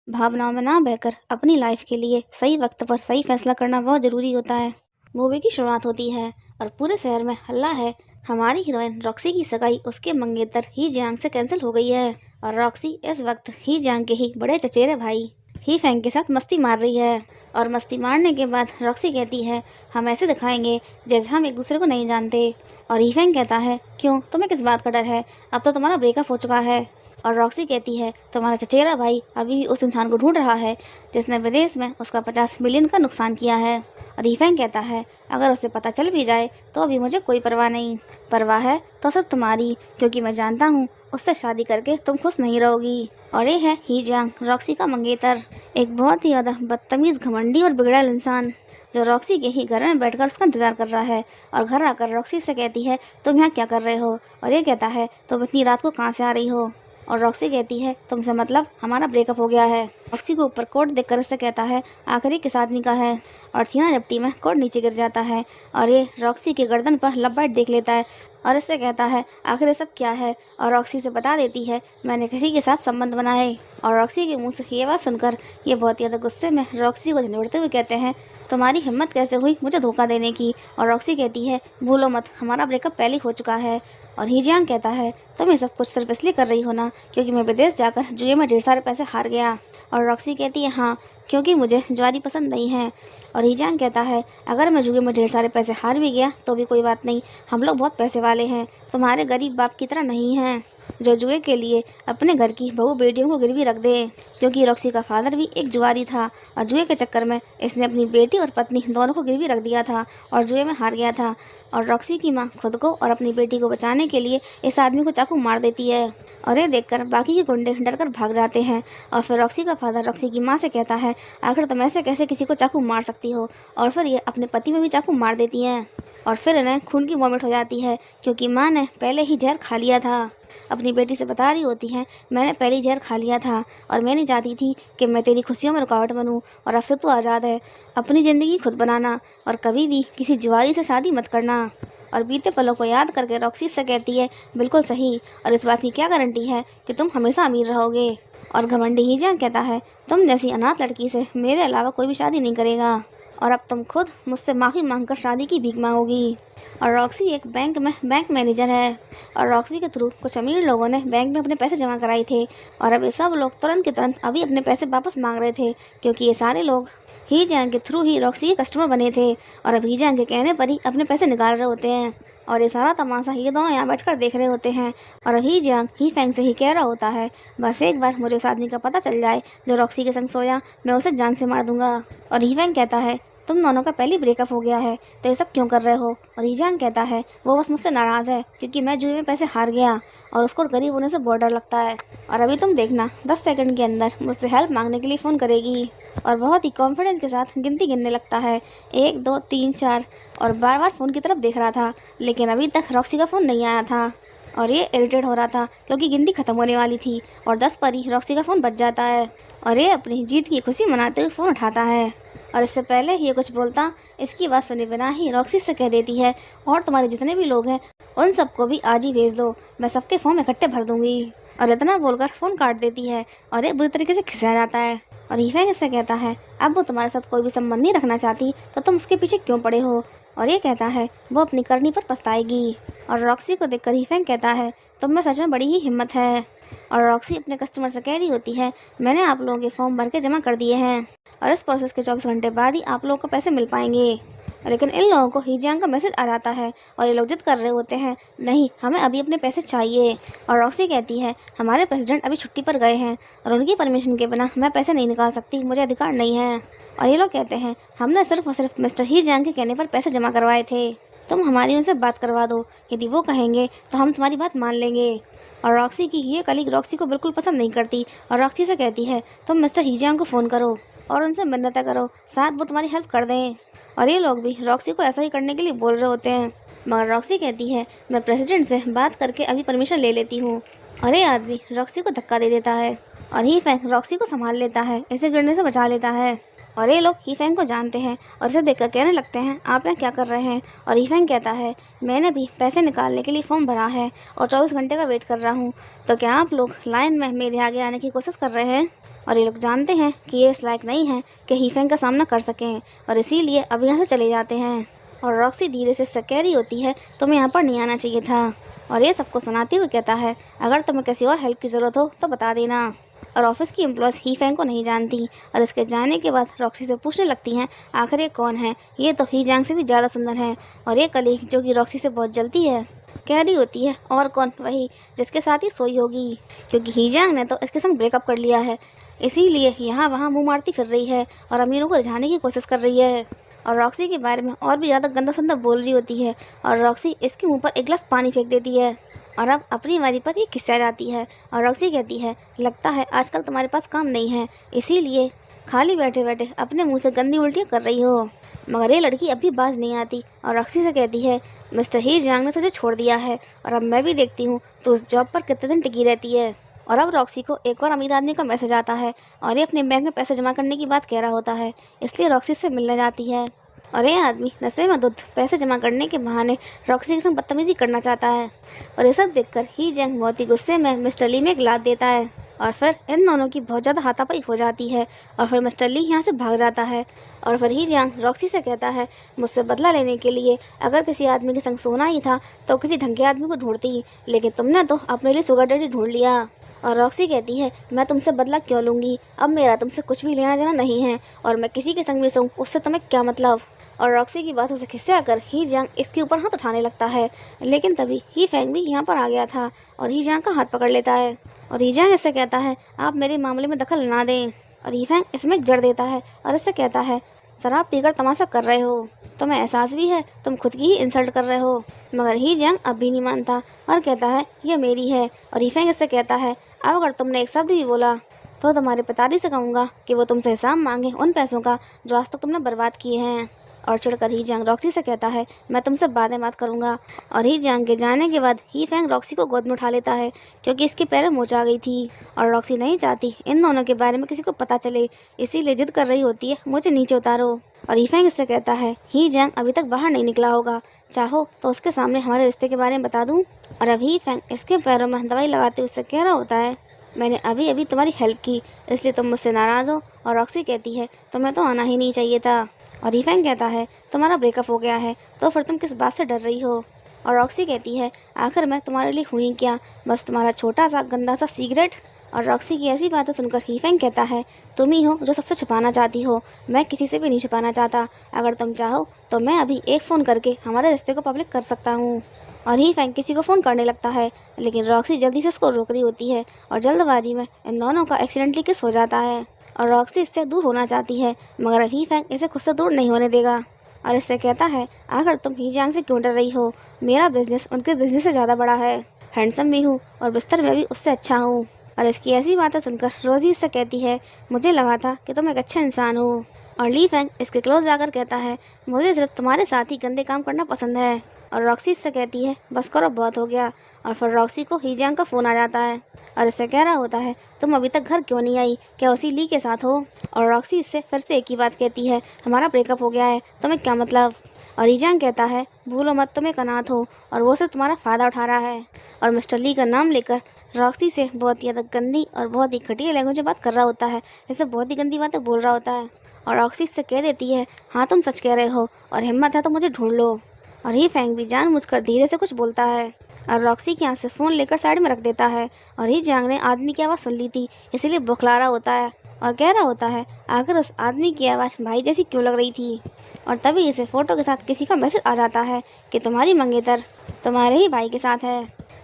भावनाओं में ना बहकर अपनी लाइफ के लिए सही वक्त पर सही फैसला करना बहुत ज़रूरी होता है। मूवी की शुरुआत होती है और पूरे शहर में हल्ला है। हमारी हीरोइन रॉक्सी की सगाई उसके मंगेतर ही जियांग से कैंसिल हो गई है और रॉक्सी इस वक्त ही जियांग के ही बड़े चचेरे भाई ही फैंग के साथ मस्ती मार रही है। और मस्ती मारने के बाद रॉक्सी कहती है, हम ऐसे दिखाएंगे जैसे हम एक दूसरे को नहीं जानते। और ही फैंग कहता है, क्यों, तुम्हें किस बात का डर है, अब तो तुम्हारा ब्रेकअप हो चुका है। और रॉक्सी कहती है, तुम्हारा चचेरा भाई अभी भी उस इंसान को ढूंढ रहा है जिसने विदेश में उसका 50 मिलियन का नुकसान किया है। और ईफेंग कहता है, अगर उसे पता चल भी जाए तो अभी मुझे कोई परवाह नहीं, परवाह है तो सिर्फ तुम्हारी, क्योंकि मैं जानता हूँ उससे शादी करके तुम खुश नहीं रहोगी। और ये है ही जियांग, रॉक्सी का मंगेतर, एक बहुत ही ज़्यादा बदतमीज़, घमंडी और बिगड़ैल इंसान जो रॉक्सी के ही घर में बैठकर उसका इंतजार कर रहा है। और घर आकर रॉक्सी से कहती है, तुम यहाँ क्या कर रहे हो। और ये कहता है, तुम इतनी रात को कहाँ से आ रही हो। और रॉक्सी कहती है, तुमसे मतलब हमारा ब्रेकअप हो गया है। रॉक्सी को ऊपर कोट देखकर उससे कहता है, आखिरी किस आदमी का है। और छीना झपटी में कोट नीचे गिर जाता है और ये रॉक्सी के गर्दन पर लपेट देख लेता है और इससे कहता है, आखिर ये सब क्या है। और रॉक्सी से बता देती है, मैंने किसी के साथ संबंध बनाए। और रॉक्सी के मुंह से ये बात सुनकर ये बहुत ज़्यादा गुस्से में रॉक्सी को झंझोड़ते हुए कहते हैं, तुम्हारी हिम्मत कैसे हुई मुझे धोखा देने की। और रॉक्सी कहती है, भूलो मत, हमारा ब्रेकअप पहले हो चुका है। और ही जियांग कहता है, तुम ये सब कुछ सिर्फ इसलिए कर रही हो ना क्योंकि मैं विदेश जाकर जुए में ढेर सारे पैसे हार गया। और रॉक्सी कहती है, हाँ, क्योंकि मुझे जुआरी पसंद नहीं है। और ही जियांग कहता है, अगर मैं जुए में ढेर सारे पैसे हार भी गया तो भी कोई बात नहीं, हम लोग बहुत पैसे वाले हैं, तुम्हारे गरीब बाप की तरह नहीं हैं जो जुए के लिए अपने घर की बहू बेटियों को गिरवी रख दे। क्योंकि रॉक्सी का फादर भी एक जुआरी था और जुए के चक्कर में इसने अपनी बेटी और पत्नी दोनों को गिरवी रख दिया था और जुए में हार गया था। और रॉक्सी की माँ खुद को और अपनी बेटी को बचाने के लिए इस आदमी को चाकू मार देती है। और ये देखकर बाकी के गुंडे डरकर भाग जाते हैं। और फिर रॉक्सी का फादर रॉक्सी की माँ से कहता है, आखिर तुम ऐसे कैसे किसी को चाकू मार सकती हो। और फिर ये अपने पति में भी चाकू मार देती हैं और फिर इन्हें खून की वॉमिट हो जाती है क्योंकि माँ ने पहले ही जहर खा लिया था। अपनी बेटी से बता रही होती हैं, मैंने पहले ही जहर खा लिया था और मैं नहीं चाहती थी कि मैं तेरी खुशियों में रुकावट बनूं, और अब से तू आज़ाद है, अपनी ज़िंदगी खुद बनाना और कभी भी किसी जुआरी से शादी मत करना। और बीते पलों को याद करके रॉक्सी से कहती है, बिल्कुल सही, और इस बात की क्या गारंटी है कि तुम हमेशा अमीर रहोगे। और घमंडी ही जियांग कहता है, तुम जैसी अनाथ लड़की से मेरे अलावा कोई भी शादी नहीं करेगा और अब तुम खुद मुझसे माफ़ी मांगकर शादी की भीख मांगोगी। और रॉक्सी एक बैंक में बैंक मैनेजर है और रॉक्सी के थ्रू कुछ अमीर लोगों ने बैंक में अपने पैसे जमा कराए थे और अब ये सब लोग तुरंत के तुरंत अभी अपने पैसे वापस मांग रहे थे क्योंकि ये सारे लोग ही जियांग के थ्रू ही रॉक्सी के कस्टमर बने थे और अब ही जियांग के कहने पर ही अपने पैसे निकाल रहे होते हैं। और ये सारा तमाशा ये दोनों यहाँ बैठकर देख रहे होते हैं और ही जियांग ही फैंग से ही कह रहा होता है, बस एक बार मुझे उस आदमी का पता चल जाए जो रॉक्सी के संग सोया, मैं उसे जान से मार दूंगा। और ही फैंग कहता है, तुम दोनों का पहले ब्रेकअप हो गया है तो ये सब क्यों कर रहे हो। और ही जियांग कहता है, वो बस मुझसे नाराज़ है क्योंकि मैं जुए में पैसे हार गया और उसको गरीब होने से बहुत डर लगता है और अभी तुम देखना 10 सेकंड के अंदर मुझसे हेल्प मांगने के लिए फ़ोन करेगी। और बहुत ही कॉन्फिडेंस के साथ गिनती गिनने लगता है, 1 2 3 4, और बार बार फ़ोन की तरफ देख रहा था लेकिन अभी तक रॉक्सी का फ़ोन नहीं आया था और ये इरिटेट हो रहा था क्योंकि गिनती ख़त्म होने वाली थी और 10 पर ही रॉक्सी का फ़ोन बज जाता है और ये अपनी जीत की खुशी मनाते हुए फ़ोन उठाता है। और इससे पहले ये कुछ बोलता, इसकी बात सुने बिना ही रॉक्सी से कह देती है, और तुम्हारे जितने भी लोग हैं उन सबको भी आज ही भेज दो, मैं सबके फॉर्म इकट्ठे भर दूंगी। और इतना बोलकर फ़ोन काट देती है और ये बुरी तरीके से खिंचा जाता है। और हीफेंग इससे कहता है, अब वो तुम्हारे साथ कोई भी संबंध नहीं रखना चाहती तो तुम उसके पीछे क्यों पड़े हो। और ये कहता है, वो अपनी करनी पर पछताएगी। और रॉक्सी को देखकर हीफेंग कहता है, तुम में सच में बड़ी ही हिम्मत है। और रॉक्सी अपने कस्टमर से कह रही होती है, मैंने आप लोगों के फॉर्म भर के जमा कर दिए हैं और इस प्रोसेस के 24 घंटे बाद ही आप लोगों को पैसे मिल पाएंगे। लेकिन इन लोगों को ही जियांग का मैसेज आ जाता है और ये लोग जिद कर रहे होते हैं, नहीं, हमें अभी अपने पैसे चाहिए। और रॉक्सी कहती है, हमारे प्रेसिडेंट अभी छुट्टी पर गए हैं और उनकी परमिशन के बिना मैं पैसे नहीं निकाल सकती, मुझे अधिकार नहीं है। और ये लोग कहते हैं, हमने सिर्फ और सिर्फ मिस्टर ही जियांग के कहने पर पैसे जमा करवाए थे, तुम हमारी उनसे बात करवा दो, यदि वो कहेंगे तो हम तुम्हारी बात मान लेंगे। और रॉक्सी की ये कलीग रॉक्सी को बिल्कुल पसंद नहीं करती और रॉक्सी से कहती है, तुम मिस्टर ही जियांग को फ़ोन करो और उनसे मिन्नतें करो, शायद वो तुम्हारी हेल्प कर दें। और ये लोग भी रॉक्सी को ऐसा ही करने के लिए बोल रहे होते हैं मगर रॉक्सी कहती है, मैं प्रेसिडेंट से बात करके अभी परमिशन ले लेती हूँ। और ये आदमी रॉक्सी को धक्का दे देता है और ही फैंग रॉक्सी को संभाल लेता है, इसे गिरने से बचा लेता है। और ये लोग ही फैंग को जानते हैं और इसे देखकर कहने लगते हैं, आप यहाँ क्या कर रहे हैं। और ही फैंग कहता है, मैंने भी पैसे निकालने के लिए फॉर्म भरा है और 24 घंटे का वेट कर रहा हूँ, तो क्या आप लोग लाइन में मेरे आगे आने की कोशिश कर रहे हैं। और ये लोग जानते हैं कि ये इस लायक नहीं है कि हीफेंग का सामना कर सकें और इसीलिए अब यहाँ से चले जाते हैं। और रॉक्सी धीरे से कह रही होती है तुम्हें यहाँ पर नहीं आना चाहिए था। और ये सबको सुनाते हुए कहता है अगर तुम्हें किसी और हेल्प की ज़रूरत हो तो बता देना। और ऑफिस की एम्प्लॉयज़ हीफेंग को नहीं जानती और इसके जाने के बाद रॉक्सी से पूछने लगती हैं आखिर ये कौन है, ये तो हीजांग से भी ज़्यादा सुंदर है। और ये कलीग जो कि रॉक्सी से बहुत जलती है कह रही होती है और कौन, वही जिसके साथ ही सोई होगी, क्योंकि हीजांग ने तो इसके संग ब्रेकअप कर लिया है, इसीलिए यहाँ वहाँ मुँह मारती फिर रही है और अमीरों को रिझाने की कोशिश कर रही है। और रॉक्सी के बारे में और भी ज़्यादा गंदा संदा बोल रही होती है और रॉक्सी इसके मुंह पर एक गिलास पानी फेंक देती है। और अब अपनी बारी पर ये खिस्सा जाती है और रॉक्सी कहती है लगता है आजकल तुम्हारे पास काम नहीं है, इसीलिए खाली बैठे बैठे अपने मुंह से गंदी उल्टियाँ कर रही हो। मगर ये लड़की अभी बाज नहीं आती और रॉक्सी से कहती है मिस्टर हीजांग ने तुझे छोड़ दिया है और अब मैं भी देखती हूँ तो उस जॉब पर कितने दिन टिकी रहती है। और अब रॉक्सी को एक और अमीर आदमी का मैसेज आता है और ये अपने बैंक में पैसे जमा करने की बात कह रहा होता है, इसलिए रॉक्सी से मिलने जाती है। और ये आदमी नशे में धुत पैसे जमा करने के बहाने रॉक्सी के संग बदतमीजी करना चाहता है। और ये सब देखकर हीजांग बहुत ही गुस्से में मिस्टर ली में एक लात देता है और फिर इन दोनों की बहुत ज़्यादा हाथापाई हो जाती है और फिर मिस्टर ली यहाँ से भाग जाता है। और फिर हीजांग रॉक्सी से कहता है मुझसे बदला लेने के लिए अगर किसी आदमी के संग सोना ही था तो किसी ढंग के आदमी को ढूंढती, लेकिन तुमने तो अपने लिए शुगर डैडी ढूंढ लिया। और रॉक्सी कहती है मैं तुमसे बदला क्यों लूँगी, अब मेरा तुमसे कुछ भी लेना देना नहीं है और मैं किसी के संग भी सोऊं उससे तुम्हें क्या मतलब। और रॉक्सी की बातों से खिस्सा आकर हीजांग इसके ऊपर हाथ उठाने लगता है, लेकिन तभी हीफेंग भी यहाँ पर आ गया था और हीजांग का हाथ पकड़ लेता है। और हीजांग इससे कहता है आप मेरे मामले में दखल ना दें। और हीफेंग इसमें जड़ देता है और इससे कहता है शराब पीकर तमाशा कर रहे हो, तुम्हें एहसास भी है तुम खुद की ही इंसल्ट कर रहे हो। मगर हीजांग अब भी नहीं मानता और कहता है ये मेरी है। और हीफेंग इससे कहता है अब अगर तुमने एक शब्द भी बोला तो तुम्हारे पिताजी से कहूँगा कि वो तुमसे हिसाब मांगे उन पैसों का जो आज तक तुमने बर्बाद किए हैं। और चिढ़कर हीजांग रॉक्सी से कहता है मैं तुमसे बातें बात करूँगा। और हीजांग के जाने के बाद हीफेंग रॉक्सी को गोद में उठा लेता है क्योंकि इसके पैरों में मोच आ गई थी और रॉक्सी नहीं चाहती इन दोनों के बारे में किसी को पता चले, इसीलिए जिद कर रही होती है मुझे नीचे उतारो। और हीफेंग इससे कहता है हीजांग अभी तक बाहर नहीं निकला होगा, चाहो तो उसके सामने हमारे रिश्ते के बारे में बता दूँ। और अब हीफेंग इसके पैरों में दवाई लगाते हुए उससे कह रहा होता है मैंने अभी अभी तुम्हारी हेल्प की इसलिए तुम मुझसे नाराज़ हो। और रॉक्सी कहती है तुम्हें तो आना ही नहीं चाहिए था। और हीफेंग कहता है तुम्हारा ब्रेकअप हो गया है तो फिर तुम किस बात से डर रही हो। और रॉक्सी कहती है आखिर मैं तुम्हारे लिए हुई क्या, बस तुम्हारा छोटा सा गंदा सा सीक्रेट। और रॉक्सी की ऐसी बातें सुनकर हीफेंग कहता है तुम ही हो जो सबसे छुपाना चाहती हो, मैं किसी से भी नहीं छुपाना चाहता, अगर तुम चाहो तो मैं अभी एक फ़ोन करके हमारे रिश्ते को पब्लिक कर सकता हूँ। और हीफेंग किसी को फ़ोन करने लगता है, लेकिन रॉक्सी जल्दी से उसको रोक रही होती है और जल्दबाजी में इन दोनों का एक्सीडेंटली किस हो जाता है। और रॉक्सी इससे दूर होना चाहती है मगर हीफेंग इसे खुद से दूर नहीं होने देगा और इससे कहता है आखिर तुम हीजांग से क्यों डर रही हो, मेरा बिजनेस उनके बिजनेस से ज़्यादा बड़ा है, हैंडसम भी हूँ और बिस्तर में भी उससे अच्छा हूँ। और इसकी ऐसी बातें सुनकर रोजी इससे कहती है मुझे लगा था कि तुम एक अच्छा इंसान हो। और लीफेंग इसके क्लोज जाकर कहता है मुझे सिर्फ तुम्हारे साथ ही गंदे काम करना पसंद है। और रॉक्सी इससे कहती है बस करो बहुत हो गया। और फिर रॉक्सी को हीजांग का फ़ोन आ जाता है और इससे कह रहा होता है तुम अभी तक घर क्यों नहीं आई, क्या उसी ली के साथ हो। और रॉक्सी इससे फिर से एक ही बात कहती है हमारा ब्रेकअप हो गया है, तुम्हें क्या मतलब। और हीजांग कहता है भूलो मत तुम एक अनाथ हो और वो सिर्फ तुम्हारा फ़ायदा उठा रहा है। और मिस्टर ली का नाम लेकर रॉक्सी से बहुत ही ज़्यादा गंदी और बहुत ही घटिया लैंग्वेज में बात कर रहा होता है, जैसे बहुत ही गंदी बातें बोल रहा होता है। और रॉक्सी इससे कह देती है हाँ तुम सच कह रहे हो और हिम्मत है तो मुझे ढूंढ लो। और हीफेंग भी जानबूझकर धीरे से कुछ बोलता है और रॉक्सी के यहाँ से फ़ोन लेकर साइड में रख देता है। और हीजांग ने आदमी की आवाज़ सुन ली थी इसीलिए बौखला रहा होता है और कह रहा होता है आखिर उस आदमी की आवाज़ भाई जैसी क्यों लग रही थी। और तभी इसे फ़ोटो के साथ किसी का मैसेज आ जाता है कि तुम्हारी मंगेतर तुम्हारे ही भाई के साथ है।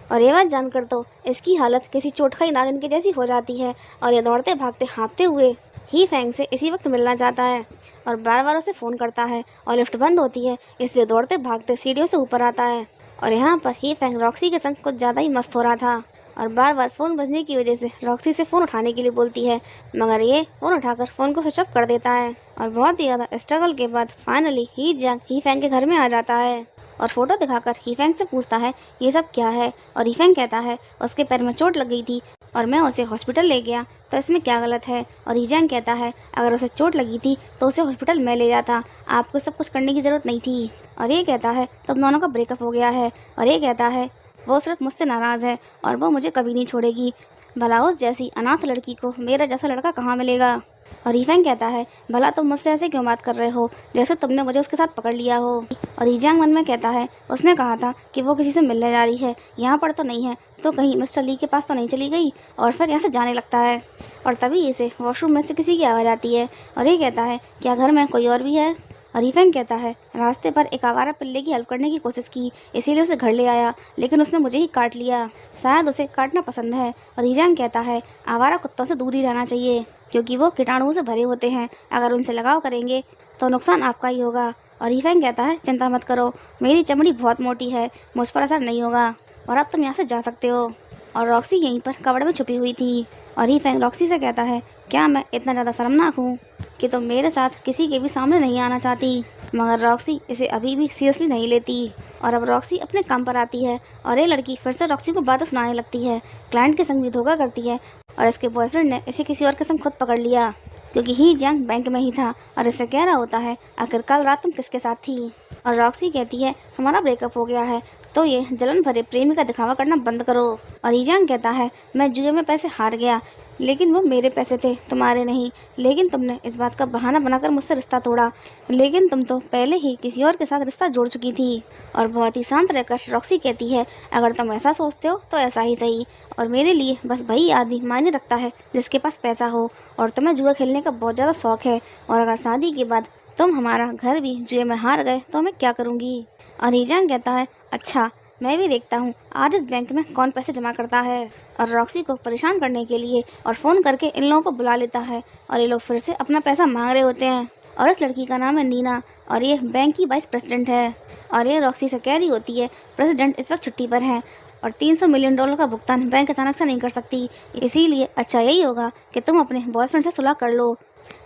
और ये बात जानकर तो इसकी हालत किसी चोटखाई नागिन की जैसी हो जाती है और ये दौड़ते भागते हाँफते हुए हीफेंग से इसी वक्त मिलना चाहता है और बार बार उसे फ़ोन करता है और लिफ्ट बंद होती है, इसलिए दौड़ते भागते सीढ़ियों से ऊपर आता है। और यहाँ पर हीफेंग रॉक्सी के संग कुछ ज़्यादा ही मस्त हो रहा था और बार बार फ़ोन बजने की वजह से रॉक्सी से फ़ोन उठाने के लिए बोलती है, मगर ये फ़ोन उठाकर फ़ोन को स्विच ऑफ कर देता है। और बहुत ही ज़्यादा स्ट्रगल के बाद फाइनली हीफेंग के घर में आ जाता है और फ़ोटो दिखाकर हीफेंग से पूछता है ये सब क्या है। और हीफेंग कहता है उसके पैर में चोट लग गई थी और मैं उसे हॉस्पिटल ले गया तो इसमें क्या गलत है। और हीजांग कहता है अगर उसे चोट लगी थी तो उसे हॉस्पिटल में ले जाता, आपको सब कुछ करने की ज़रूरत नहीं थी। और ये कहता है तुम दोनों का ब्रेकअप हो गया है। और ये कहता है वो सिर्फ मुझसे नाराज़ है और वो मुझे कभी नहीं छोड़ेगी। भला उस जैसी अनाथ लड़की को मेरा जैसा लड़का कहाँ मिलेगा। और ईफेंग कहता है, भला तुम मुझसे ऐसे क्यों बात कर रहे हो जैसे तुमने मुझे उसके साथ पकड़ लिया हो। और ईजांग मन में कहता है, उसने कहा था कि वो किसी से मिलने जा रही है, यहाँ पर तो नहीं है, तो कहीं मिस्टर ली के पास तो नहीं चली गई। और फिर यहाँ से जाने लगता है और तभी इसे वॉशरूम में से किसी की आवाज़ आती है और ये कहता है, क्या घर में कोई और भी है। और ईफेंग कहता है, रास्ते पर एक आवारा पिल्ले की हेल्प करने की कोशिश की, इसीलिए उसे घर ले आया, लेकिन उसने मुझे ही काट लिया, शायद उसे काटना पसंद है। और ईजांग कहता है, आवारा कुत्तों से दूर ही रहना चाहिए क्योंकि वो कीटाणुओं से भरे होते हैं, अगर उनसे लगाव करेंगे तो नुकसान आपका ही होगा। और ईफेंग कहता है, चिंता मत करो, मेरी चमड़ी बहुत मोटी है, मुझ पर असर नहीं होगा और अब तुम यहाँ से जा सकते हो। और रॉक्सी यहीं पर कपड़ में छुपी हुई थी और ईफेंग रॉक्सी से कहता है, क्या मैं इतना ज़्यादा शर्मनाक हूँ कि तुम मेरे साथ किसी के भी सामने नहीं आना चाहती। मगर रॉक्सी इसे अभी भी सीरियसली नहीं लेती और अब रॉक्सी अपने काम पर आती है और ये लड़की फिर से रॉक्सी को बातें सुनाने लगती है, क्लाइंट के संग भी धोखा करती है और इसके बॉयफ्रेंड ने इसे किसी और के संग खुद पकड़ लिया क्योंकि ही जियांग बैंक में ही था और इससे कह रहा होता है, आखिर कल रात तुम किसके साथ थी। और रॉक्सी कहती है, हमारा ब्रेकअप हो गया है, तो ये जलन भरे प्रेमी का दिखावा करना बंद करो। और ईजांग कहता है, मैं जुए में पैसे हार गया, लेकिन वो मेरे पैसे थे, तुम्हारे नहीं, लेकिन तुमने इस बात का बहाना बनाकर मुझसे रिश्ता तोड़ा, लेकिन तुम तो पहले ही किसी और के साथ रिश्ता जोड़ चुकी थी। और बहुत ही शांत रहकर रॉक्सी कहती है, अगर तुम ऐसा सोचते हो तो ऐसा ही सही, और मेरे लिए बस वही आदमी मायने रखता है जिसके पास पैसा हो, और तुम्हें जुआ खेलने का बहुत ज़्यादा शौक है, और अगर शादी के बाद तुम हमारा घर भी जुए में हार गए तो मैं क्या करूँगी। और ईजांग कहता है, अच्छा मैं भी देखता हूँ आज इस बैंक में कौन पैसे जमा करता है। और रॉक्सी को परेशान करने के लिए और फ़ोन करके इन लोगों को बुला लेता है और ये लोग फिर से अपना पैसा मांग रहे होते हैं। और इस लड़की का नाम है नीना और ये बैंक की वाइस प्रेसिडेंट है। और ये रॉक्सी से कह रही होती है, प्रेसिडेंट इस वक्त छुट्टी पर है और $300 मिलियन का भुगतान बैंक अचानक से नहीं कर सकती, इसीलिए अच्छा यही होगा कि तुम अपने बॉयफ्रेंड से सुलह कर लो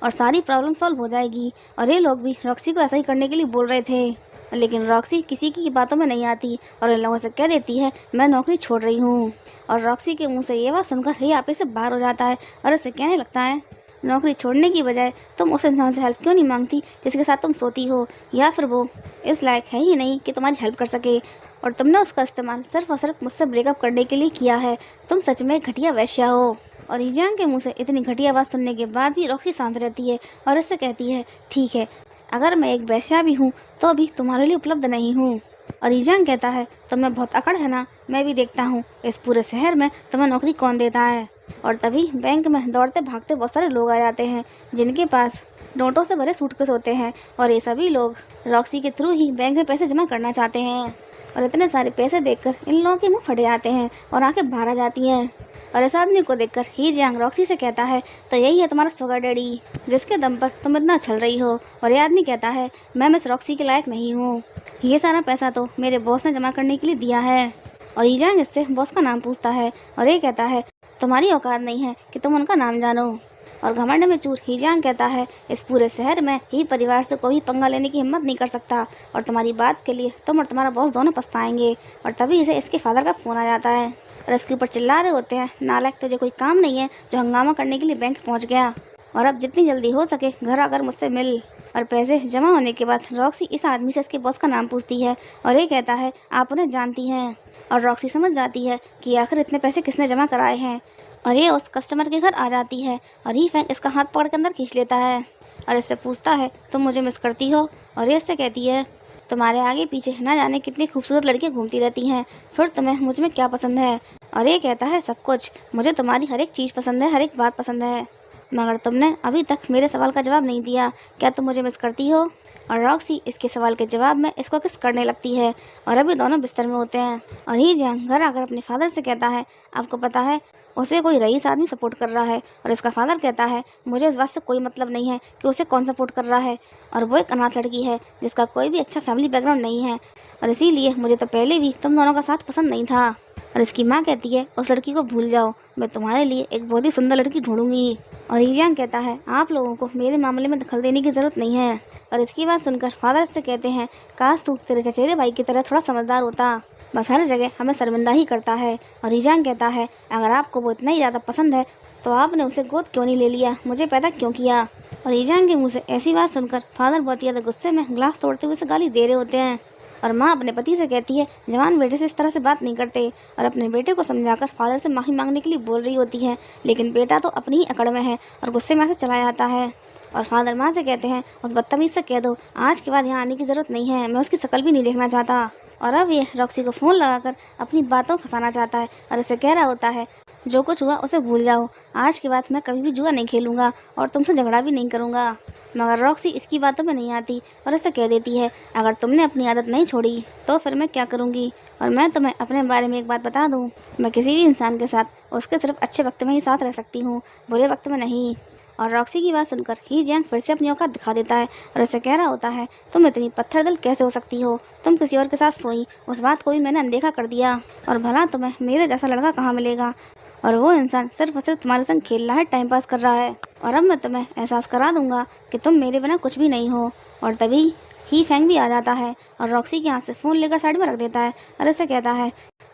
और सारी प्रॉब्लम सॉल्व हो जाएगी। और ये लोग भी रॉक्सी को ऐसा ही करने के लिए बोल रहे थे, लेकिन रॉक्सी किसी की बातों में नहीं आती और इन लोगों से कह देती है, मैं नौकरी छोड़ रही हूँ। और रॉक्सी के मुंह से ये बात सुनकर ये आप से बाहर हो जाता है और इससे कहने लगता है, नौकरी छोड़ने की बजाय तुम उस इंसान से हेल्प क्यों नहीं मांगती जिसके साथ तुम सोती हो, या फिर वो इस लायक है ही नहीं कि तुम्हारी हेल्प कर सके, और तुमने उसका इस्तेमाल सिर्फ और सिर्फ मुझसे ब्रेकअप करने के लिए किया है, तुम सच में घटिया वैश्या हो। और ईजांग के मुंह से इतनी घटिया बात सुनने के बाद भी रॉक्सी शांत रहती है और इससे कहती है, ठीक है, अगर मैं एक वैश्या भी हूँ तो अभी तुम्हारे लिए उपलब्ध नहीं हूँ। और ईजांग कहता है, तुम्हें बहुत अकड़ है ना, मैं भी देखता हूँ इस पूरे शहर में तुम्हें नौकरी कौन देता है। और तभी बैंक में दौड़ते भागते बहुत सारे लोग आ जाते हैं जिनके पास नोटों से भरे सूटकेस होते हैं और ये सभी लोग रॉक्सी के थ्रू ही बैंक में पैसे जमा करना चाहते हैं। और इतने सारे पैसे देखकर इन लोगों के मुँह फटे जाते हैं और आंखें बाहर आ जाती हैं। और इस आदमी को देखकर ही जियांग रॉक्सी से कहता है, तो यही है तुम्हारा शुगर डैडी जिसके दम पर तुम इतना छल रही हो। और ये आदमी कहता है, मैं मिस रॉक्सी के लायक नहीं हूँ, ये सारा पैसा तो मेरे बॉस ने जमा करने के लिए दिया है। और ईजांग इससे बॉस का नाम पूछता है और ये कहता है, तुम्हारी औकात नहीं है कि तुम उनका नाम जानो। और घमंड में चूर हीजांग कहता है, इस पूरे शहर में ही परिवार से कोई पंगा लेने की हिम्मत नहीं कर सकता और तुम्हारी बात के लिए तुम और तुम्हारा बॉस दोनों पछताएंगे। और तभी इसे इसके फादर का फ़ोन आ जाता है और इसके ऊपर चिल्ला रहे होते हैं, नालायक तुझे कोई काम नहीं है जो हंगामा करने के लिए बैंक पहुंच गया, और अब जितनी जल्दी हो सके घर आकर मुझसे मिल। और पैसे जमा होने के बाद रॉक्सी इस आदमी से इसके बॉस का नाम पूछती है और ये कहता है, आप उन्हें जानती हैं। और रॉक्सी समझ जाती है कि आखिर इतने पैसे किसने जमा कराए हैं और ये उस कस्टमर के घर आ जाती है और ही फैंग इसका हाथ पकड़ के अंदर खींच लेता है और इससे पूछता है, तुम मुझे मिस करती हो। और ये इससे कहती है, तुम्हारे आगे पीछे ना जाने कितनी खूबसूरत लड़कियां घूमती रहती हैं, फिर तुम्हें मुझ में क्या पसंद है। और ये कहता है, सब कुछ, मुझे तुम्हारी हर एक चीज़ पसंद है, हर एक बात पसंद है, मगर तुमने अभी तक मेरे सवाल का जवाब नहीं दिया, क्या तुम मुझे मिस करती हो। और रॉक्सी इसके सवाल के जवाब में इसको किस करने लगती है और अभी दोनों बिस्तर में होते हैं। और ही जियांग घर आकर अपने फादर से कहता है, आपको पता है उसे कोई रईस आदमी सपोर्ट कर रहा है। और इसका फादर कहता है, मुझे इस बात से कोई मतलब नहीं है कि उसे कौन सपोर्ट कर रहा है, और वो एक अनाथ लड़की है जिसका कोई भी अच्छा फैमिली बैकग्राउंड नहीं है, और इसीलिए मुझे तो पहले भी तुम दोनों का साथ पसंद नहीं था। और इसकी माँ कहती है, उस लड़की को भूल जाओ, मैं तुम्हारे लिए एक बहुत ही सुंदर लड़की ढूंढूंगी। और ईजांग कहता है, आप लोगों को मेरे मामले में दखल देने की ज़रूरत नहीं है। और इसकी बात सुनकर फादर इससे कहते हैं, काश तू तेरे चचेरे भाई की तरह थोड़ा समझदार होता, बस हर जगह हमें शर्मिंदा ही करता है। और ईजांग कहता है, अगर आपको वो इतना ही ज़्यादा पसंद है तो आपने उसे गोद क्यों नहीं ले लिया, मुझे पैदा क्यों किया। और ईजांग के मुँह से ऐसी बात सुनकर फादर बहुत ज़्यादा गुस्से में ग्लास तोड़ते हुए उसे गाली दे रहे होते हैं। और माँ अपने पति से कहती है जवान बेटे से इस तरह से बात नहीं करते, और अपने बेटे को समझाकर फादर से माफ़ी मांगने के लिए बोल रही होती है। लेकिन बेटा तो अपनी ही अकड़ में है और गुस्से में से चला जाता है। और फादर माँ से कहते हैं उस बदतमीज से कह दो आज के बाद यहाँ आने की ज़रूरत नहीं है, मैं उसकी शक्ल भी नहीं देखना चाहता। और अब ये रॉक्सी को फ़ोन लगाकर अपनी बातों फंसाना चाहता है और इसे कह रहा होता है जो कुछ हुआ उसे भूल जाओ, आज के बाद मैं कभी भी जुआ नहीं खेलूँगा और तुमसे झगड़ा भी नहीं करूँगा। मगर रॉक्सी इसकी बातों में नहीं आती और इसे कह देती है अगर तुमने अपनी आदत नहीं छोड़ी तो फिर मैं क्या करूँगी। और मैं तुम्हें अपने बारे में एक बात बता दूँ, मैं किसी भी इंसान के साथ उसके सिर्फ अच्छे वक्त में ही साथ रह सकती हूँ, बुरे वक्त में नहीं। और रॉक्सी की बात सुनकर ही जैंग फिर से अपनी औकात दिखा देता है और उसे कह रहा होता है तुम इतनी पत्थर दिल कैसे हो सकती हो, तुम किसी और के साथ सोई, उस बात को भी मैंने अनदेखा कर दिया, और भला तुम्हें मेरे जैसा लड़का कहाँ मिलेगा, और वो इंसान सिर्फ और सिर्फ तुम्हारे संग खेल रहा है, टाइम पास कर रहा है। और अब मैं तुम्हें एहसास करा दूंगा कि तुम मेरे बिना कुछ भी नहीं हो। और तभी ही फैंग भी आ जाता है और रॉक्सी के हाथ से फ़ोन लेकर साइड में रख देता है और ऐसे कहता है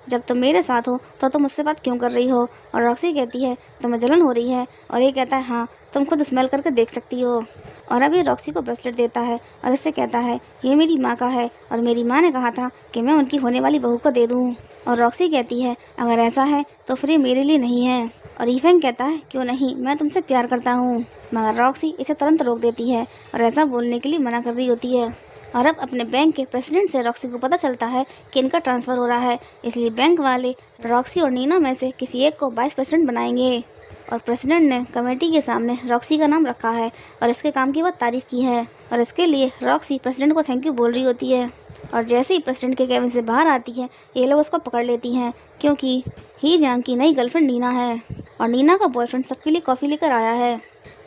जब तुम मेरे साथ हो तो तुम मुझसे बात क्यों कर रही हो। और रॉक्सी कहती है तुम्हें जलन हो रही है, और ये कहता है हाँ तुम खुद स्मेल करके देख सकती हो। और अभी रॉक्सी को ब्रेसलेट देता है और इससे कहता है ये मेरी माँ का है और मेरी माँ ने कहा था कि मैं उनकी होने वाली बहू को दे दूँ। और रॉक्सी कहती है अगर ऐसा है तो फिर ये मेरे लिए नहीं है। और ईफेंग कहता है क्यों नहीं, मैं तुमसे प्यार करता हूँ। मगर रॉक्सी इसे तुरंत रोक देती है और ऐसा बोलने के लिए मना कर रही होती है। और अब अपने बैंक के प्रेसिडेंट से रॉक्सी को पता चलता है कि इनका ट्रांसफ़र हो रहा है, इसलिए बैंक वाले रॉक्सी और नीना में से किसी एक को वाइस प्रेसिडेंट बनाएंगे। और प्रेसिडेंट ने कमेटी के सामने रॉक्सी का नाम रखा है और इसके काम की बहुत तारीफ़ की है, और इसके लिए रॉक्सी प्रेसिडेंट को थैंक यू बोल रही होती है। और जैसे ही प्रेसिडेंट के कैबिन से बाहर आती है ये लोग उसको पकड़ लेती हैं क्योंकि ही जैंग की नई गर्लफ्रेंड नीना है और नीना का बॉयफ्रेंड सबके लिए कॉफ़ी लेकर आया है।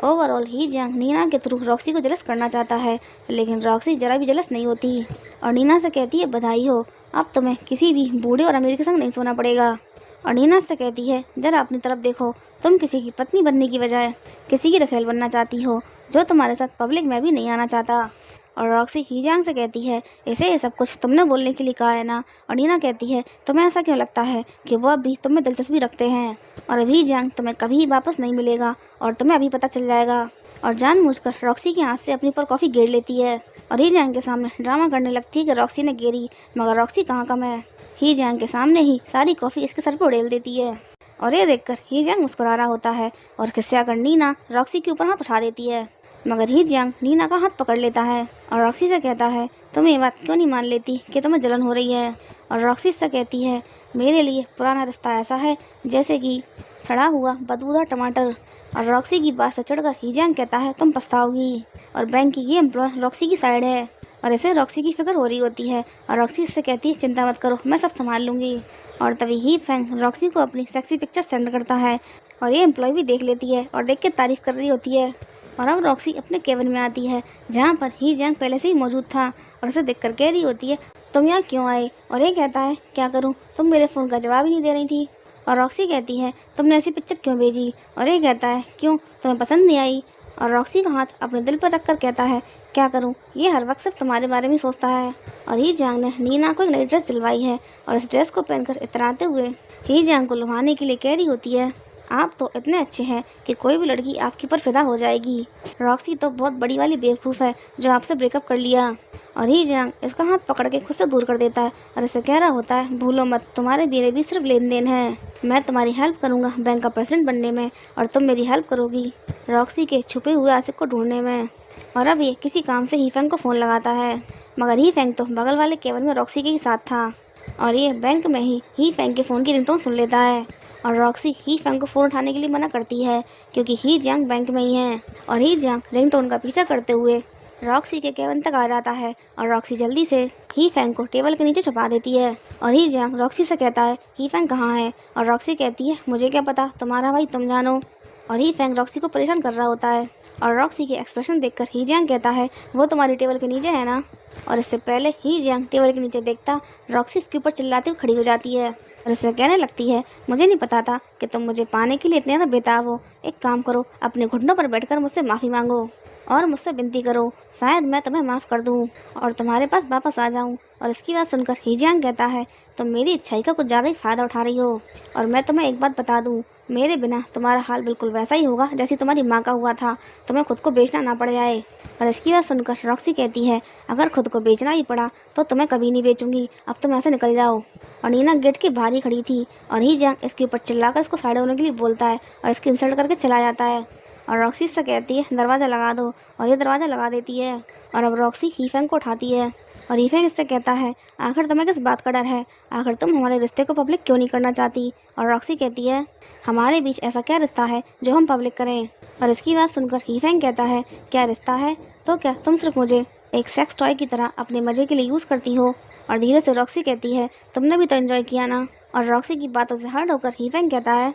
ओवरऑल ही जैंग नीना के थ्रू रॉक्सी को जलस करना चाहता है, लेकिन रॉक्सी जरा भी जलस नहीं होती और नीना से कहती है बधाई हो, अब तुम्हें किसी भी बूढ़े और अमीर के संग नहीं सोना पड़ेगा। और नीना से कहती है जरा अपनी तरफ देखो, तुम किसी की पत्नी बनने की बजाय किसी की रखेल बनना चाहती हो जो तुम्हारे साथ पब्लिक में भी नहीं आना चाहता। और रॉक्सी ही जैंग से कहती है इसे ये सब कुछ तुमने बोलने के लिए कहा है ना। और नीना कहती है तुम्हें ऐसा क्यों लगता है कि वो अभी तुम्हें दिलचस्पी रखते हैं, और अभी जैंग तुम्हें कभी वापस नहीं मिलेगा और तुम्हें अभी पता चल जाएगा। और जानबूझकर रॉक्सी के हाथ से अपनी पर कॉफ़ी गिर लेती है और ही जैंग के सामने ड्रामा करने लगती है कि रॉक्सी ने गिरी, मगर रॉक्सी कहाँ कम है, ही जैंग के सामने ही सारी कॉफ़ी इसके सर पर उड़ेल देती है। और ये देखकर ही जैंग मुस्कुरा रहा होता है और खिस्सा कर नीना रॉक्सी के ऊपर हाथ उठा देती है, मगर ही जैंग नीना का हाथ पकड़ लेता है और रॉक्सी से कहता है तुम ये बात क्यों नहीं मान लेती कि तुम्हें जलन हो रही है। और रॉक्सी से कहती है मेरे लिए पुराना रिश्ता ऐसा है जैसे कि सड़ा हुआ बदबूदार टमाटर। और रॉक्सी की बात से चढ़कर ही जैंग कहता है तुम पछताओगी। और बैंक की ये एम्प्लॉय रॉक्सी की साइड है और इसे रॉक्सी की फिक्र हो रही होती है और रॉक्सी इससे कहती है चिंता मत करो, मैं सब संभाल लूँगी। और तभी ही फैंग रॉक्सी को अपनी सेक्सी पिक्चर सेंड करता है और ये एम्प्लॉय भी देख लेती है और देख के तारीफ़ कर रही होती है। और अब रॉक्सी अपने केबिन में आती है जहाँ पर ही जैंग पहले से ही मौजूद था और उसे देखकर कह रही होती है तुम यहाँ क्यों आए। और ये कहता है क्या करूँ, तुम मेरे फ़ोन का जवाब ही नहीं दे रही थी। और रॉक्सी कहती है तुमने ऐसी पिक्चर क्यों भेजी। और ये कहता है क्यों, तुम्हें पसंद नहीं आई। और रॉक्सी का हाथ अपने दिल पर रखकर कहता है क्या करूँ, ये हर वक्त सिर्फ तुम्हारे बारे में सोचता है। और ही जैंग ने नीना को एक नई ड्रेस दिलवाई है और इस ड्रेस को पहनकर इतराते हुए ही जैंग को लुभाने के लिए कह रही होती है आप तो इतने अच्छे हैं कि कोई भी लड़की आपके ऊपर फिदा हो जाएगी। रॉक्सी तो बहुत बड़ी वाली बेवकूफ़ है जो आपसे ब्रेकअप कर लिया। और ही जैंग इसका हाथ पकड़ के खुद से दूर कर देता है और इसे कह रहा होता है भूलो मत, तुम्हारे मेरे भी सिर्फ लेन देन है, मैं तुम्हारी हेल्प करूँगा बैंक का प्रेसिडेंट बनने में और तुम मेरी हेल्प करोगी रॉक्सी के छुपे हुए आशिक को ढूंढने में। और अब ये किसी काम से ही फैंग को फ़ोन लगाता है, मगर ही फैंग तो बगल वाले केबिन में रॉक्सी के ही साथ था और ये बैंक में ही फैंग के फ़ोन की रिंगटोन सुन लेता है। और रॉक्सी ही फैंग को फ़ोन उठाने के लिए मना करती है क्योंकि ही जैंग बैंक में ही है। और ही जैंग रिंगटोन का पीछा करते हुए रॉक्सी के केबिन तक आ जाता है और रॉक्सी जल्दी से ही फैंग को टेबल के नीचे छुपा देती है। और ही जैंग रॉक्सी से कहता है ही फैंग कहाँ है। और रॉक्सी कहती है मुझे क्या पता, तुम्हारा भाई तुम जानो। और ही फैंग रॉक्सी को परेशान कर रहा होता है और रॉक्सी के एक्सप्रेशन देखकर ही जैंग कहता है वो तुम्हारी टेबल के नीचे है ना। और इससे पहले ही जैंग टेबल के नीचे देखता रॉक्सी इसके ऊपर चिल्लाते हुए खड़ी हो जाती है और इससे कहने लगती है मुझे नहीं पता था कि तुम मुझे पाने के लिए इतने ज़्यादा बेताब हो, एक काम करो अपने घुटनों पर बैठकर मुझसे माफ़ी मांगो और मुझसे विनती करो, शायद मैं तुम्हें माफ़ कर दूँ और तुम्हारे पास वापस आ जाऊँ। और इसकी बात सुनकर ही जैंग कहता है तुम मेरी अच्छाई का कुछ ज़्यादा ही फ़ायदा उठा रही हो और मैं तुम्हें एक बात बता दूँ, मेरे बिना तुम्हारा हाल बिल्कुल वैसा ही होगा जैसे तुम्हारी माँ का हुआ था, तुम्हें खुद को बेचना ना पड़ जाए। और इसकी बात सुनकर रॉक्सी कहती है, अगर खुद को बेचना ही पड़ा तो तुम्हें कभी नहीं बेचूंगी, अब तुम यहाँ से निकल जाओ। और नीना गेट के बाहर ही खड़ी थी और ही जंग इसके ऊपर चिल्लाकर इसको साइड होने के लिए बोलता है और इसकी इंसल्ट करके चला जाता है। और रॉक्सी इससे कहती है, दरवाज़ा लगा दो, और ये दरवाज़ा लगा देती है। और अब रॉक्सी हीफेंग को उठाती है और हीफेंग इससे कहता है, आखिर तुम्हें किस बात का डर है, आखिर तुम हमारे रिश्ते को पब्लिक क्यों नहीं करना चाहती। और रॉक्सी कहती है, हमारे बीच ऐसा क्या रिश्ता है जो हम पब्लिक करें। और इसकी बात सुनकर हीफेंग कहता है, क्या रिश्ता है, तो क्या तुम सिर्फ मुझे एक सेक्स टॉय की तरह अपने मज़े के लिए यूज़ करती हो। और धीरे से रॉक्सी कहती है, तुमने भी तो एंजॉय किया ना। और रॉक्सी की बातों से हर्ट होकर हीफेंग कहता है,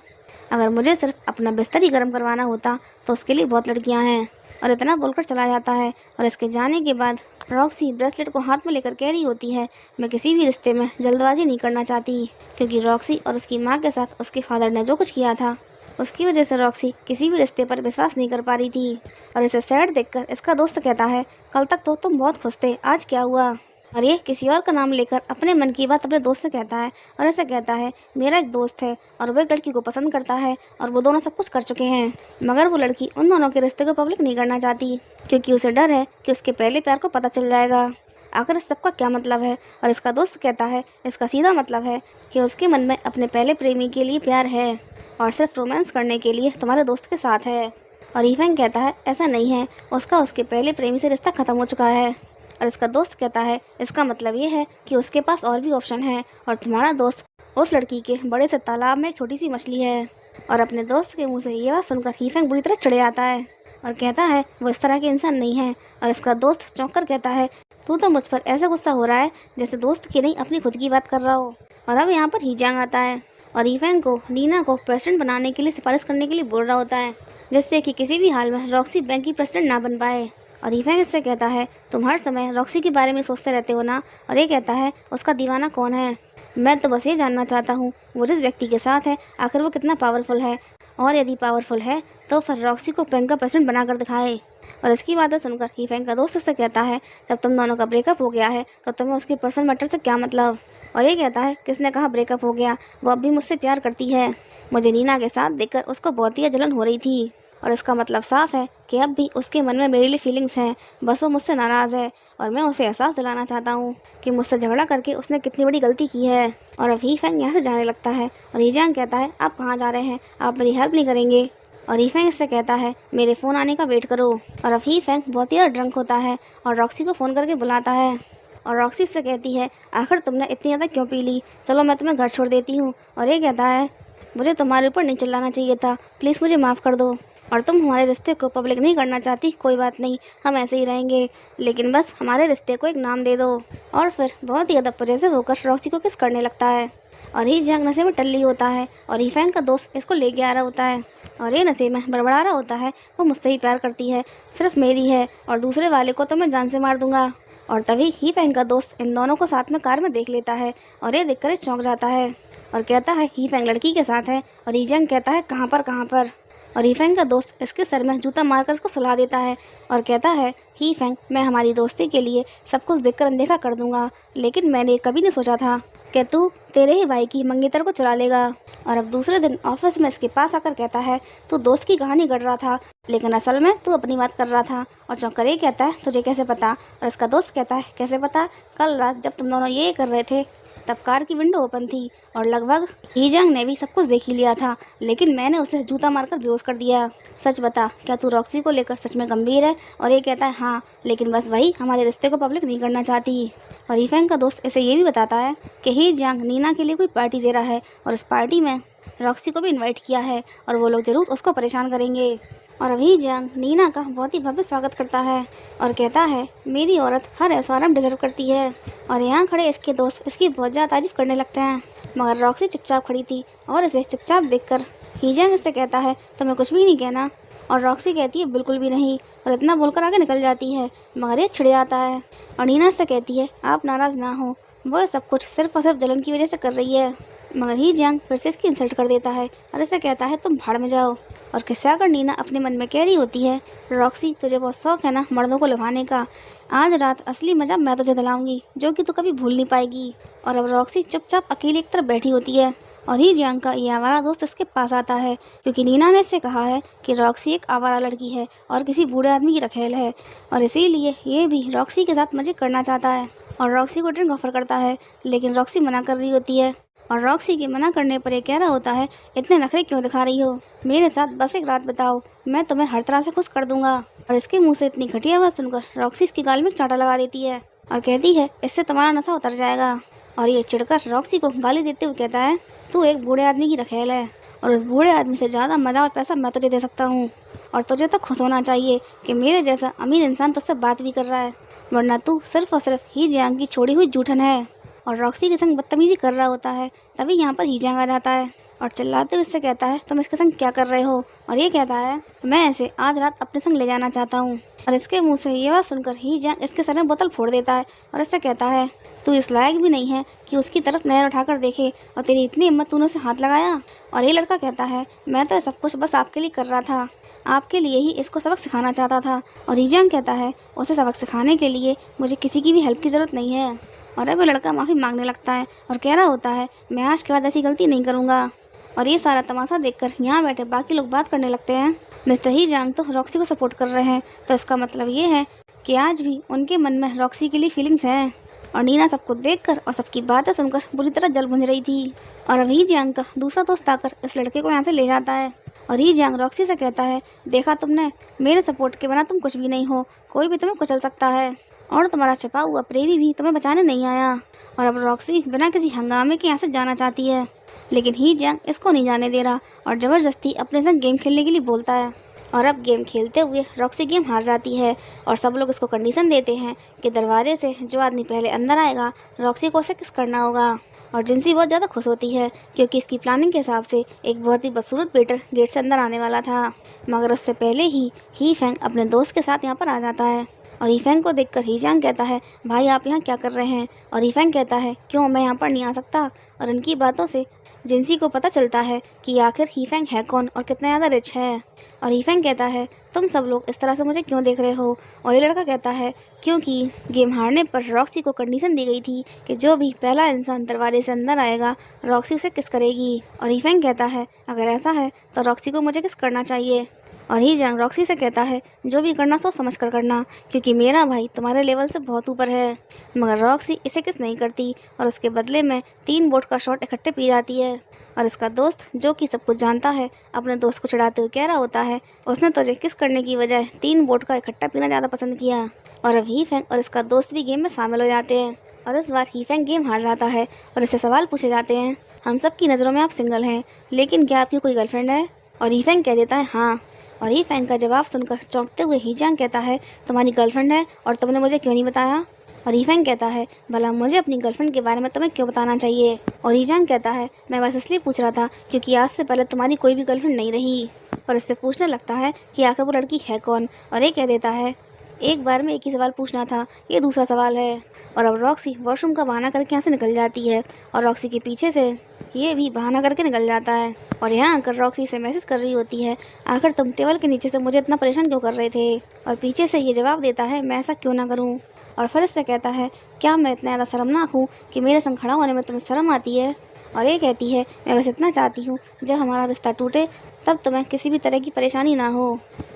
अगर मुझे सिर्फ अपना बिस्तर ही गर्म करवाना होता तो उसके लिए बहुत लड़कियां हैं। और इतना बोलकर चला जाता है। और इसके जाने के बाद रॉक्सी ब्रेसलेट को हाथ में लेकर कह रही होती है, मैं किसी भी रिश्ते में जल्दबाजी नहीं करना चाहती, क्योंकि रॉक्सी और उसकी माँ के साथ उसके फादर ने जो कुछ किया था उसकी वजह से रॉक्सी किसी भी रिश्ते पर विश्वास नहीं कर पा रही थी। और इसे सैड देखकर इसका दोस्त कहता है, कल तक तो तुम बहुत खुश थे, आज क्या हुआ। और ये किसी और का नाम लेकर अपने मन की बात अपने दोस्त से कहता है और ऐसे कहता है, मेरा एक दोस्त है और वो एक लड़की को पसंद करता है और वो दोनों सब कुछ कर चुके हैं, मगर वो लड़की उन दोनों के रिश्ते को पब्लिक नहीं करना चाहती क्योंकि उसे डर है कि उसके पहले प्यार को पता चल जाएगा। आखिर इस सबका क्या मतलब है। और इसका दोस्त कहता है, इसका सीधा मतलब है कि उसके मन में अपने पहले प्रेमी के लिए प्यार है और सिर्फ रोमांस करने के लिए तुम्हारे दोस्त के साथ है। और हीफेंग कहता है, ऐसा नहीं है, उसका उसके पहले प्रेमी से रिश्ता खत्म हो चुका है। और इसका दोस्त कहता है, इसका मतलब ये है कि उसके पास और भी ऑप्शन है और तुम्हारा दोस्त उस लड़की के बड़े से तालाब में एक छोटी सी मछली है। और अपने दोस्त के मुंह से ये बात सुनकर हीफेंग बुरी तरह चिढ़ आता है और कहता है, वो इस तरह के इंसान नहीं है। और इसका दोस्त चौंक कर कहता है, तू तो मुझ पर ऐसा गुस्सा हो रहा है जैसे दोस्त की नहीं अपनी खुद की बात कर रहा हो। और अब यहाँ पर हीजांग आता है और हीफेंग को नीना को प्रेसिडेंट बनाने के लिए सिफारिश करने के लिए बोल रहा होता है, जिससे कि किसी भी हाल में रॉक्सी बैंक की प्रेसिडेंट ना बन पाए। और हीफेंग इससे कहता है, तुम हर समय रॉक्सी के बारे में सोचते रहते हो ना। और ये कहता है, उसका दीवाना कौन है, मैं तो बस ये जानना चाहता हूँ वो जिस व्यक्ति के साथ है आखिर वो कितना पावरफुल है, और यदि पावरफुल है तो फिर रॉक्सी को बैंक का प्रेसिडेंट बनाकर दिखाए। और इसकी बातें सुनकर हीफेंग का दोस्त इससे कहता है, जब तुम दोनों का ब्रेकअप हो गया है तो तुम्हें उसके पर्सनल मैटर से क्या मतलब। और ये कहता है, किसने कहा ब्रेकअप हो गया, वो अब भी मुझसे प्यार करती है, मुझे नीना के साथ देखकर उसको बहुत ही जलन हो रही थी। और इसका मतलब साफ है कि अब भी उसके मन में मेरे लिए फीलिंग्स हैं, बस वो मुझसे नाराज़ है और मैं उसे एहसास दिलाना चाहता हूँ कि मुझसे झगड़ा करके उसने कितनी बड़ी गलती की है। और अब हीफेंग यहाँ से जाने लगता है और हीजांग कहता है, आप कहाँ जा रहे हैं, आप मेरी हेल्प नहीं करेंगे। और हीफेंग इससे कहता है, मेरे फ़ोन आने का वेट करो। और अब हीफेंग बहुत ही ड्रंक होता है और रॉक्सी को फ़ोन करके बुलाता है। और रॉक्सी से कहती है, आखिर तुमने इतनी ज़्यादा क्यों पी ली, चलो मैं तुम्हें घर छोड़ देती हूँ। और ये कहता है, मुझे तुम्हारे ऊपर नहीं चिल्लाना चाहिए था, प्लीज़ मुझे माफ़ कर दो। और तुम हमारे रिश्ते को पब्लिक नहीं करना चाहती, कोई बात नहीं, हम ऐसे ही रहेंगे, लेकिन बस हमारे रिश्ते को एक नाम दे दो। और फिर बहुत ही ज़्यादा पॉजिटिव होकर रॉक्सी को किस करने लगता है। और ये जंग नशे में टल्ली होता है और हीफेंग का दोस्त इसको लेके आ रहा होता है और ये नशे में बड़बड़ा रहा होता है, वो मुझसे ही प्यार करती है, सिर्फ मेरी है, और दूसरे वाले को तो मैं जान से मार दूंगा। और तभी हीफेंग का दोस्त इन दोनों को साथ में कार में देख लेता है और ये देखकर चौंक जाता है और कहता है, हीफेंग लड़की के साथ है। और हीजंग कहता है, कहाँ पर। और हीफेंग का दोस्त इसके सर में जूता मारकर उसको सुला देता है और कहता है, हीफेंग, मैं हमारी दोस्ती के लिए सब कुछ देखकर अनदेखा कर दूंगा, लेकिन मैंने कभी नहीं सोचा था कि तू तेरे ही भाई की मंगेतर को चुरा लेगा। और अब दूसरे दिन ऑफिस में इसके पास आकर कहता है, तू दोस्त की कहानी गढ़ रहा था, लेकिन असल में तू अपनी बात कर रहा था। और चौंकर ये कहता है, तुझे कैसे पता। और इसका दोस्त कहता है, कैसे पता, कल रात जब तुम दोनों ये कर रहे थे तब कार की विंडो ओपन थी और लगभग हीजंग ने भी सब कुछ देख ही लिया था, लेकिन मैंने उसे जूता मारकर बेहोश कर दिया। सच बता, क्या तू रॉक्सी को लेकर सच में गंभीर है। और ये कहता है, हाँ, लेकिन बस वही हमारे रिश्ते को पब्लिक नहीं करना चाहती। और हीफेंग का दोस्त इसे ये भी बताता है कि हीजंग नीना के लिए कोई पार्टी दे रहा है और इस पार्टी में रॉक्सी को भी इन्वाइट किया है और वो लोग ज़रूर उसको परेशान करेंगे। और अभी जंग नीना का बहुत ही भव्य स्वागत करता है और कहता है, मेरी औरत हर ऐश्वर्य डिजर्व करती है। और यहाँ खड़े इसके दोस्त इसकी बहुत ज़्यादा तारीफ करने लगते हैं, मगर रॉक्सी चुपचाप खड़ी थी और इसे चुपचाप देखकर हीजंग इससे कहता है, तुम्हें कुछ भी नहीं कहना। और रॉक्सी कहती है, बिल्कुल भी नहीं, और इतना बोलकर आगे निकल जाती है, मगर ये छिड़ जाता है। और नीना से कहती है, आप नाराज़ ना हो, वो सब कुछ सिर्फ और सिर्फ जलन की वजह से कर रही है। मगर हीजंग फिर से इसकी इंसल्ट कर देता है और इसे कहता है, तुम भाड़ में जाओ। और किस्सा कर नीना अपने मन में कह रही होती है, रॉक्सी, तुझे बहुत शौक है ना मर्दों को लुभाने का, आज रात असली मजा मैं तुझे दिलाऊंगी जो कि तू कभी भूल नहीं पाएगी। और अब रॉक्सी चुपचाप अकेली एक तरफ बैठी होती है और ही जियांग का ये आवारा दोस्त इसके पास आता है क्योंकि नीना ने इससे कहा है कि रॉक्सी एक आवारा लड़की है और किसी बूढ़े आदमी की रखेल है, और इसीलिए ये भी रॉक्सी के साथ मजे करना चाहता है और रॉक्सी को ड्रिंक ऑफर करता है, लेकिन रॉक्सी मना कर रही होती है। और रॉक्सी के मना करने पर ये कह रहा होता है, इतने नखरे क्यों दिखा रही हो, मेरे साथ बस एक रात बिताओ, मैं तुम्हें हर तरह से खुश कर दूंगा। और इसके मुंह से इतनी घटिया आवाज़ सुनकर रॉक्सी इसकी गाल में चांटा लगा देती है और कहती है, इससे तुम्हारा नशा उतर जाएगा। और ये चिढ़कर रॉक्सी को गाली देते हुए कहता है, तू एक बूढ़े आदमी की रखेल है और उस बूढ़े आदमी से ज़्यादा मज़ा और पैसा मैं तुझे दे सकता हूँ, और तुझे तो खुश होना चाहिए कि मेरे जैसा अमीर इंसान तुझसे बात भी कर रहा है, वरना तू सिर्फ और सिर्फ ही जियांग की छोड़ी हुई जूठन है। और रॉक्सी के संग बदतमीजी कर रहा होता है, तभी यहाँ पर ही जियांग आ जाता है और चिल्लाते हुए इससे कहता है, तुम इसके संग क्या कर रहे हो। और ये कहता है, मैं इसे आज रात अपने संग ले जाना चाहता हूँ। और इसके मुंह से ये बात सुनकर ही जियांग इसके सर में बोतल फोड़ देता है और इससे कहता है, तू इस लायक भी नहीं है कि उसकी तरफ नजर उठाकर देखे, और तेरी इतनी हिम्मत तूने उसे हाथ लगाया। और ये लड़का कहता है, मैं तो सब कुछ बस आपके लिए कर रहा था, आपके लिए ही इसको सबक सिखाना चाहता था। और जियांग कहता है, उसे सबक सिखाने के लिए मुझे किसी की भी हेल्प की ज़रूरत नहीं है। और अब लड़का माफ़ी मांगने लगता है और कह रहा होता है, मैं आज के बाद ऐसी गलती नहीं करूँगा। और ये सारा तमाशा देखकर यहाँ बैठे बाकी लोग बात करने लगते हैं। मिस्टर ही जियांग तो रॉक्सी को सपोर्ट कर रहे हैं, तो इसका मतलब ये है कि आज भी उनके मन में रॉक्सी के लिए फीलिंग्स हैं। और नीना सबको देखकर और सबकी बातें सुनकर बुरी तरह जल भुंज रही थी। और अब ही जियांग का दूसरा दोस्त आकर इस लड़के को यहाँ से ले जाता है और ही जियांग रॉक्सी से कहता है, देखा तुमने, मेरे सपोर्ट के बिना तुम कुछ भी नहीं हो, कोई भी तुम्हें कुचल सकता है, और तुम्हारा छुपा हुआ प्रेमी भी तुम्हें बचाने नहीं आया। और अब रॉक्सी बिना किसी हंगामे के यहाँ से जाना चाहती है, लेकिन ही जियांग इसको नहीं जाने दे रहा और ज़बरदस्ती अपने संग गेम खेलने के लिए बोलता है। और अब गेम खेलते हुए रॉक्सी गेम हार जाती है और सब लोग इसको कंडीशन देते हैं कि दरवाजे से जो आदमी पहले अंदर आएगा रॉक्सी को उसे किस करना होगा। और जिनसी बहुत ज़्यादा खुश होती है क्योंकि इसकी प्लानिंग के हिसाब से एक बहुत ही बदसूरत वेटर गेट से अंदर आने वाला था, मगर उससे पहले ही फेंग अपने दोस्त के साथ यहाँ पर आ जाता है। और हीफेंग को देखकर ही जियांग कहता है, भाई आप यहाँ क्या कर रहे हैं। और हीफेंग कहता है, क्यों, मैं यहाँ पर नहीं आ सकता। और उनकी बातों से जिनसी को पता चलता है कि आखिर हीफेंग है कौन और कितना ज़्यादा रिच है। और हीफेंग कहता है, तुम सब लोग इस तरह से मुझे क्यों देख रहे हो। और ये लड़का कहता है, क्योंकि गेम हारने पर रॉक्सी को कंडीशन दी गई थी कि जो भी पहला इंसान दरवाजे से अंदर आएगा रॉक्सी उसे किस करेगी। और हीफेंग कहता है, अगर ऐसा है तो रॉक्सी को मुझे किस करना चाहिए। और ही जियांग रॉक्सी से कहता है, जो भी करना सोच समझ कर करना, क्योंकि मेरा भाई तुम्हारे लेवल से बहुत ऊपर है। मगर रॉक्सी इसे किस नहीं करती और उसके बदले में 3 वोट का शॉट इकट्ठे पी जाती है। और इसका दोस्त, जो कि सब कुछ जानता है, अपने दोस्त को चिढ़ाते हुए कह रहा होता है, उसने तुझे किस करने की बजाय 3 वोट का इकट्ठा पीना ज़्यादा पसंद किया। और अब हीफेंग और इसका दोस्त भी गेम में शामिल हो जाते हैं और इस बार हीफेंग गेम हार जाता है और इससे सवाल पूछे जाते हैं, हम सब की नज़रों में आप सिंगल हैं, लेकिन क्या आपकी कोई गर्लफ्रेंड है। और हीफेंग कह देता है, हाँ। और हीफेंग का जवाब सुनकर चौंकते हुए ही जियांग कहता है, तुम्हारी गर्लफ्रेंड है और तुमने मुझे क्यों नहीं बताया। और हीफेंग कहता है, भला मुझे अपनी गर्लफ्रेंड के बारे में तुम्हें क्यों बताना चाहिए। और जियांग कहता है, मैं बस इसलिए पूछ रहा था क्योंकि आज से पहले तुम्हारी कोई भी गर्लफ्रेंड नहीं रही। और इससे पूछने लगता है कि आखिर वो लड़की है कौन। और ये कह देता है, एक बार में एक ही सवाल पूछना था, ये दूसरा सवाल है। और अब रॉक्सी वॉशरूम का बहाना करके यहाँ से निकल जाती है और रॉक्सी के पीछे से ये भी बहाना करके निकल जाता है। और यहाँ आकर रॉक्सी से मैसेज कर रही होती है, आखिर तुम टेबल के नीचे से मुझे इतना परेशान क्यों कर रहे थे। और पीछे से ये जवाब देता है, मैं ऐसा क्यों ना करूँ। और फिर इससे कहता है, क्या मैं इतना ज़्यादा शर्मनाक हूँ कि मेरे संग खड़ा होने में तुम्हें शर्म आती है। और ये कहती है, मैं बस इतना चाहती हूँ जब हमारा रिश्ता टूटे तब तुम्हें किसी भी तरह की परेशानी ना हो।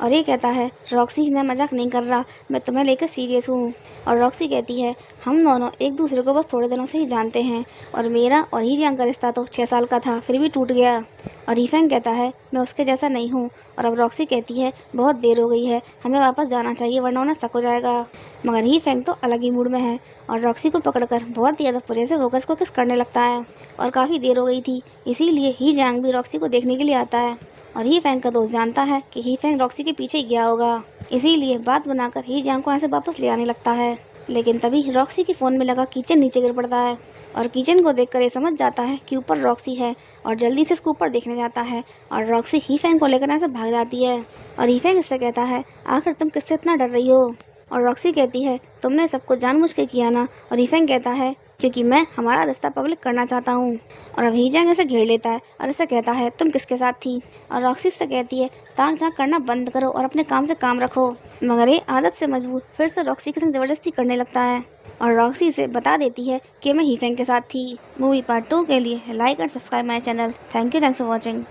और ये कहता है, रॉक्सी मैं मजाक नहीं कर रहा, मैं तुम्हें लेकर सीरियस हूँ। और रॉक्सी कहती है, हम दोनों एक दूसरे को बस थोड़े दिनों से ही जानते हैं और मेरा और ही जियांग का रिश्ता तो 6 साल का था, फिर भी टूट गया। और हीफेंग कहता है, मैं उसके जैसा नहीं हूँ। और अब रॉक्सी कहती है, बहुत देर हो गई है, हमें वापस जाना चाहिए वरना उन्हें शक हो जाएगा। मगर हीफेंग तो अलग ही मूड में है और रॉक्सी को पकड़कर बहुत ही ज़्यादा पॉजेसिव होकर उसको किस करने लगता है। और काफ़ी देर हो गई थी, इसीलिए ही जियांग भी रॉक्सी को देखने के लिए आता है। और हीफेंग का दोस्त जानता है कि हीफेंग रॉक्सी के पीछे ही गया होगा, इसीलिए बात बनाकर ही जियांग को यहाँ से वापस ले आने लगता है। लेकिन तभी रॉक्सी के फ़ोन में लगा किचन नीचे गिर पड़ता है और किचन को देखकर ये समझ जाता है कि ऊपर रॉक्सी है और जल्दी से इसको ऊपर देखने जाता है। और रॉक्सी हीफेंग को लेकर यहाँ से भाग जाती है और हीफेंग इससे कहता है, आखिर तुम किससे इतना डर रही हो। और रॉक्सी कहती है, तुमने सबको जानबूझ के किया ना। और हीफेंग कहता है, क्योंकि मैं हमारा रिश्ता पब्लिक करना चाहता हूँ। और अब हीजंग इसे घेर लेता है और इसे कहता है तुम किसके साथ थी। और रॉक्सी से कहती है ताक झांक करना बंद करो और अपने काम से काम रखो। मगर ये आदत से मजबूर फिर से रॉक्सी के संग जबरदस्ती करने लगता है और रॉक्सी से बता देती है कि मैं हीफेंग के साथ थी। मूवी पार्ट 2 के लिए like and subscribe my channel. Thank you for watching.